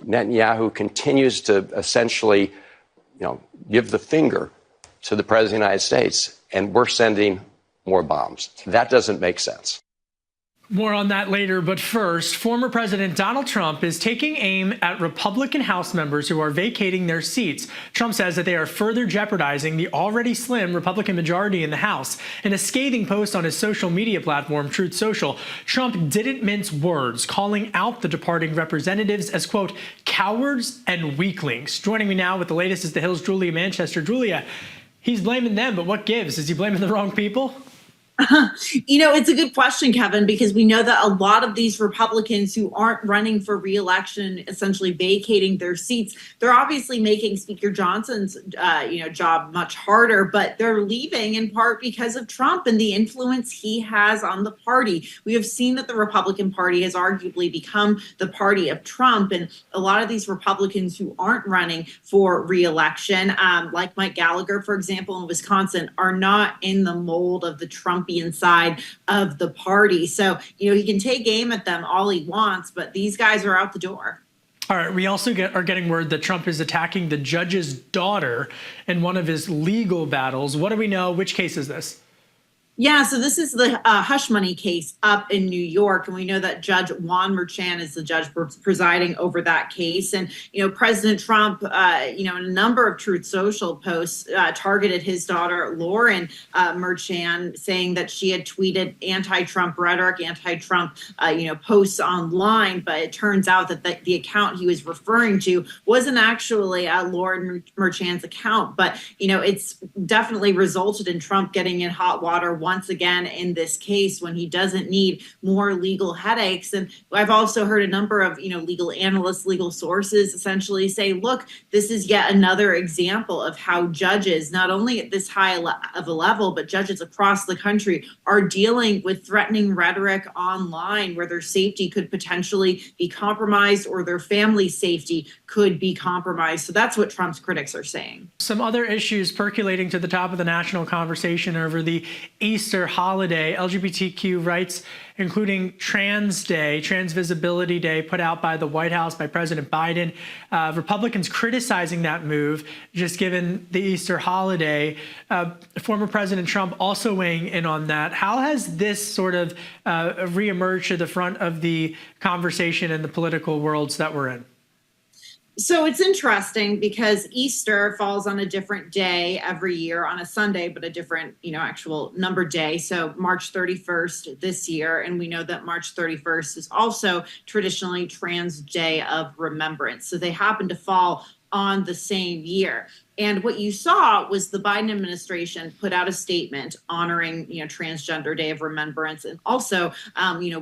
Netanyahu continues to essentially, give the finger to the President of the United States, and we're sending more bombs. That doesn't make sense. More on that later, but first, former President Donald Trump is taking aim at Republican House members who are vacating their seats. Trump says that they are further jeopardizing the already slim Republican majority in the House. In a scathing post on his social media platform, Truth Social, Trump didn't mince words, calling out the departing representatives as, quote, cowards and weaklings. Joining me now with the latest is The Hill's Julia Manchester. Julia, he's blaming them, but what gives? Is he blaming the wrong people? It's a good question, Kevin, because we know that a lot of these Republicans who aren't running for re-election, essentially vacating their seats, they're obviously making Speaker Johnson's, job much harder, but they're leaving in part because of Trump and the influence he has on the party. We have seen that the Republican Party has arguably become the party of Trump, and a lot of these Republicans who aren't running for re-election, like Mike Gallagher, for example, in Wisconsin, are not in the mold of the Trumpian side of the party. So, he can take aim at them all he wants, but these guys are out the door. All right. We also are getting word that Trump is attacking the judge's daughter in one of his legal battles. What do we know? Which case is this? Yeah, so this is the hush money case up in New York, and we know that Judge Juan Merchan is the judge presiding over that case. And, President Trump, in a number of Truth Social posts, targeted his daughter, Lauren Merchan, saying that she had tweeted anti-Trump rhetoric, anti-Trump, posts online. But it turns out that the account he was referring to wasn't actually Lauren Merchan's account. But, it's definitely resulted in Trump getting in hot water once again in this case when he doesn't need more legal headaches. And I've also heard a number of, legal analysts, legal sources essentially say, look, this is yet another example of how judges, not only at this high of a level, but judges across the country are dealing with threatening rhetoric online where their safety could potentially be compromised or their family's safety could be compromised. So that's what Trump's critics are saying. Some other issues percolating to the top of the national conversation over the Easter holiday, LGBTQ rights, including Trans Day, Trans Visibility Day, put out by the White House by President Biden. Republicans criticizing that move, just given the Easter holiday. Former President Trump also weighing in on that. How has this sort of reemerged to the front of the conversation in the political worlds that we're in? So it's interesting because Easter falls on a different day every year on a Sunday, but a different, actual number day. So March 31st this year. And we know that March 31st is also traditionally Trans Day of Remembrance. So they happen to fall on the same year. And what you saw was the Biden administration put out a statement honoring, Transgender Day of Remembrance and also,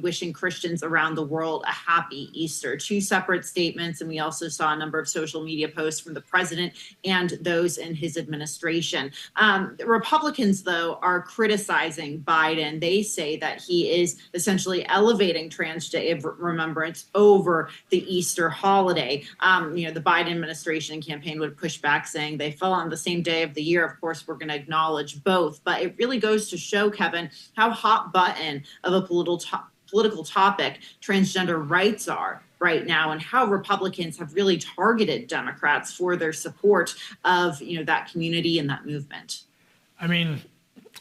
wishing Christians around the world a happy Easter. Two separate statements. And we also saw a number of social media posts from the president and those in his administration. The Republicans, though, are criticizing Biden. They say that he is essentially elevating Trans Day of Remembrance over the Easter holiday. The Biden administration and campaign would push back saying they fell on the same day of the year. Of course, we're going to acknowledge both, but it really goes to show, Kevin, how hot button of a political topic transgender rights are right now and how Republicans have really targeted Democrats for their support of, that community and that movement. I mean,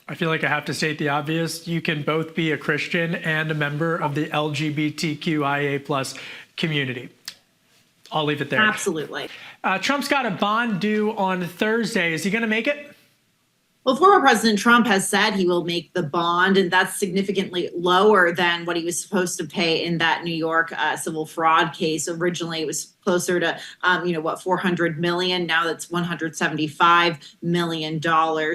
I feel like I have to state the obvious. You can both be a Christian and a member of the LGBTQIA plus community. I'll leave it there. Absolutely. Trump's got a bond due on Thursday. Is he going to make it? Well, former President Trump has said he will make the bond, and that's significantly lower than what he was supposed to pay in that New York civil fraud case. Originally, it was closer to, $400 million. Now that's $175 million.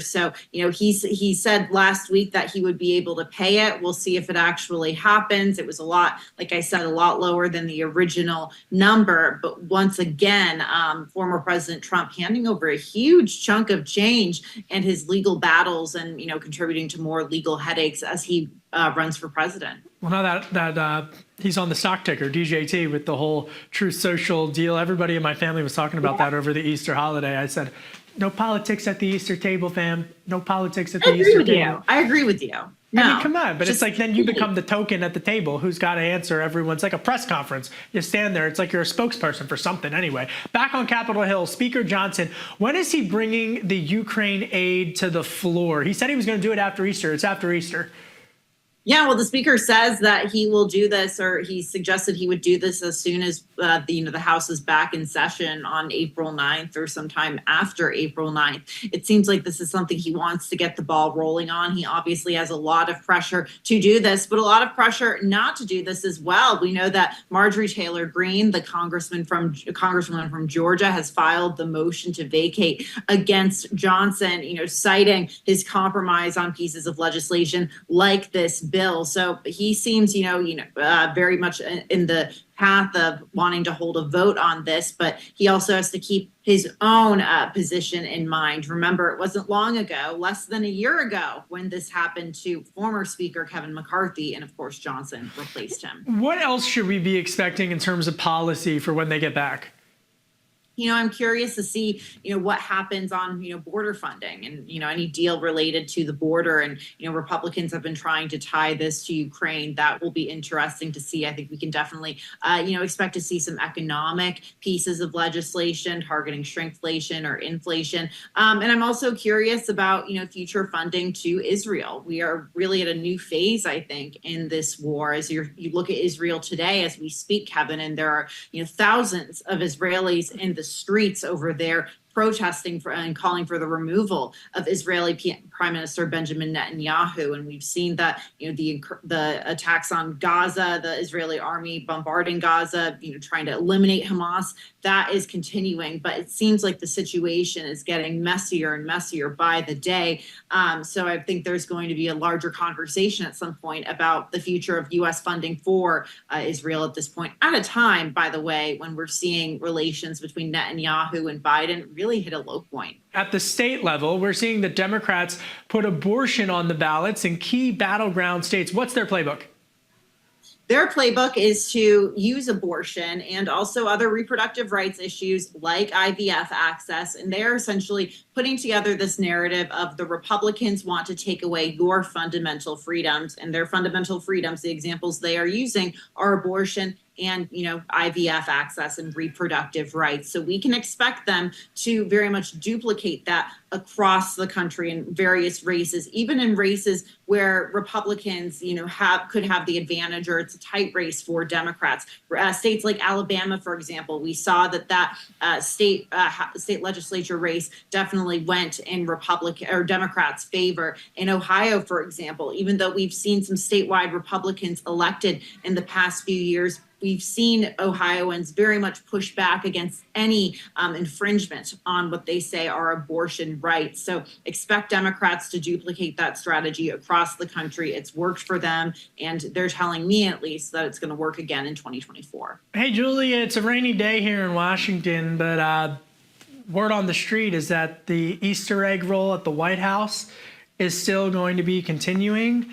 So, he said last week that he would be able to pay it. We'll see if it actually happens. It was a lot, like I said, a lot lower than the original number. But once again, former President Trump handing over a huge chunk of change and his legal battles and, contributing to more legal headaches as he runs for president. Well, now that he's on the stock ticker, DJT, with the whole Truth Social deal, everybody in my family was talking about that over the Easter holiday. I said, no politics at the Easter table, fam. No politics at the Easter table. I agree with you. I No, mean, come on. But just it's like then you become the token at the table who's got to answer everyone's like a press conference. You stand there. It's like you're a spokesperson for something anyway. Back on Capitol Hill, Speaker Johnson, when is he bringing the Ukraine aid to the floor? He said he was going to do it after Easter. It's after Easter. Yeah, well, the speaker says that he will do this, or he suggested he would do this as soon as the House is back in session on April 9th or sometime after April 9th. It seems like this is something he wants to get the ball rolling on. He obviously has a lot of pressure to do this, but a lot of pressure not to do this as well. We know that Marjorie Taylor Greene, the congresswoman from Georgia, has filed the motion to vacate against Johnson, citing his compromise on pieces of legislation like this bill. So he seems, very much in the path of wanting to hold a vote on this, but he also has to keep his own position in mind. Remember, it wasn't long ago, less than a year ago, when this happened to former Speaker Kevin McCarthy, and of course, Johnson replaced him. What else should we be expecting in terms of policy for when they get back? I'm curious to see, what happens on, border funding and, any deal related to the border. And, Republicans have been trying to tie this to Ukraine. That will be interesting to see. I think we can definitely, expect to see some economic pieces of legislation targeting shrinkflation or inflation. And I'm also curious about, future funding to Israel. We are really at a new phase, I think, in this war. As you look at Israel today, as we speak, Kevin, and there are, thousands of Israelis in the streets over there protesting for and calling for the removal of Israeli Prime Minister Benjamin Netanyahu. And we've seen that, the attacks on Gaza, the Israeli army bombarding Gaza, trying to eliminate Hamas, that is continuing. But it seems like the situation is getting messier and messier by the day. So I think there's going to be a larger conversation at some point about the future of U.S. funding for Israel at this point, at a time, by the way, when we're seeing relations between Netanyahu and Biden really hit a low point. At the state level, we're seeing the Democrats put abortion on the ballots in key battleground states. What's their playbook? Their playbook is to use abortion and also other reproductive rights issues like IVF access. And they're essentially putting together this narrative of the Republicans want to take away your fundamental freedoms, and their fundamental freedoms, the examples they are using are abortion and, IVF access and reproductive rights. So we can expect them to very much duplicate that across the country in various races, even in races where Republicans, could have the advantage, or it's a tight race for Democrats. States like Alabama, for example, we saw that state legislature race definitely went in Republican or Democrats' favor. In Ohio, for example, even though we've seen some statewide Republicans elected in the past few years, we've seen Ohioans very much push back against any infringement on what they say are abortion rights. So expect Democrats to duplicate that strategy across the country. It's worked for them, and they're telling me at least that it's going to work again in 2024. Hey, Julia, it's a rainy day here in Washington, but word on the street is that the Easter egg roll at the White House is still going to be continuing.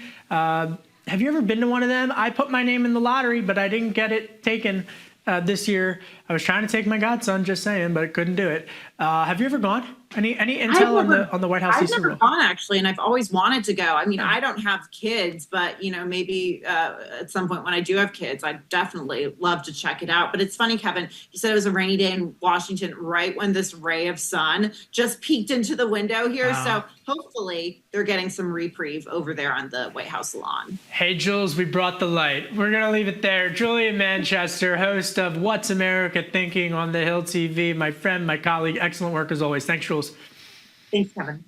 Have you ever been to one of them? I put my name in the lottery, but I didn't get it taken this year. I was trying to take my godson, just saying, but couldn't do it. Have you ever gone? Any intel on the White House Easter roll? I've never gone, actually, and I've always wanted to go. I mean, I don't have kids, but, maybe at some point when I do have kids, I'd definitely love to check it out. But it's funny, Kevin, you said it was a rainy day in Washington right when this ray of sun just peeked into the window here. Wow. So hopefully they're getting some reprieve over there on the White House lawn. Hey, Jules, we brought the light. We're going to leave it there. Julia Manchester, host of What's America Thinking on the Hill TV, my friend, my colleague. Excellent work as always. Thanks, Jules. Thanks, Kevin.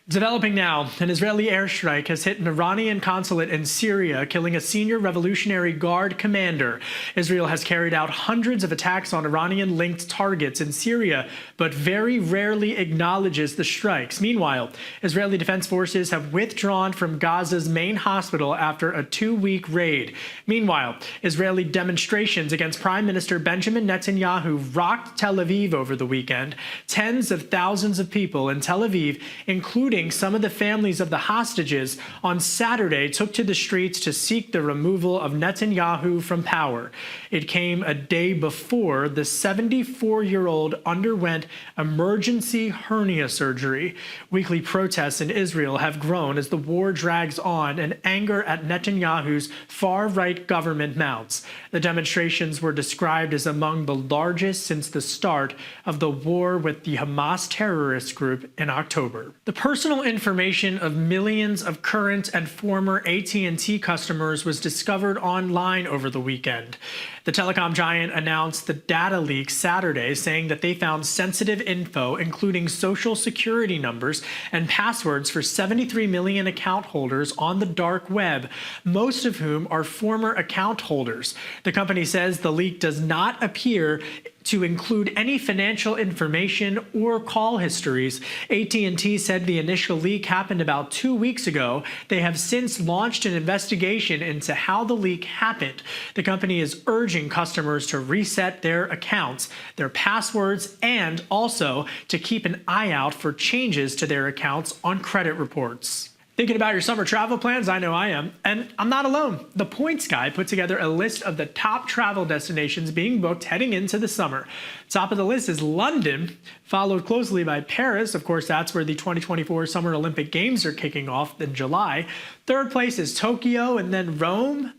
Developing now, an Israeli airstrike has hit an Iranian consulate in Syria, killing a senior Revolutionary Guard commander. Israel has carried out hundreds of attacks on Iranian-linked targets in Syria, but very rarely acknowledges the strikes. Meanwhile, Israeli Defense Forces have withdrawn from Gaza's main hospital after a 2-week raid. Meanwhile, Israeli demonstrations against Prime Minister Benjamin Netanyahu rocked Tel Aviv over the weekend. Tens of thousands of people in Tel Aviv, including including some of the families of the hostages, on Saturday took to the streets to seek the removal of Netanyahu from power. It came a day before the 74-year-old underwent emergency hernia surgery. Weekly protests in Israel have grown as the war drags on and anger at Netanyahu's far-right government mounts. The demonstrations were described as among the largest since the start of the war with the Hamas terrorist group in October. The personal information of millions of current and former AT&T customers was discovered online over the weekend. The telecom giant announced the data leak Saturday, saying that they found sensitive info, including social security numbers and passwords for 73 million account holders on the dark web, most of whom are former account holders. The company says the leak does not appear to include any financial information or call histories. AT&T said the initial leak happened about 2 weeks ago. They have since launched an investigation into how the leak happened. The company is urging customers to reset their accounts, their passwords, and also to keep an eye out for changes to their accounts on credit reports. Thinking about your summer travel plans? I know I am. And I'm not alone. The Points Guy put together a list of the top travel destinations being booked heading into the summer. Top of the list is London, followed closely by Paris. Of course, that's where the 2024 Summer Olympic Games are kicking off in July. Third place is Tokyo, and then Rome.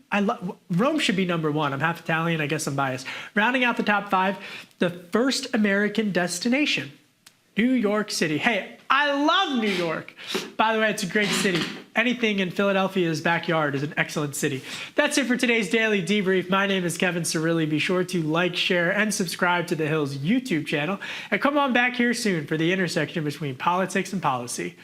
Rome should be number one. I'm half Italian. I guess I'm biased. Rounding out the top five, the first American destination, New York City. Hey, I love New York. By the way, it's a great city. Anything in Philadelphia's backyard is an excellent city. That's it for today's Daily Debrief. My name is Kevin Cirilli. Be sure to like, share, and subscribe to The Hill's YouTube channel. And come on back here soon for the intersection between politics and policy.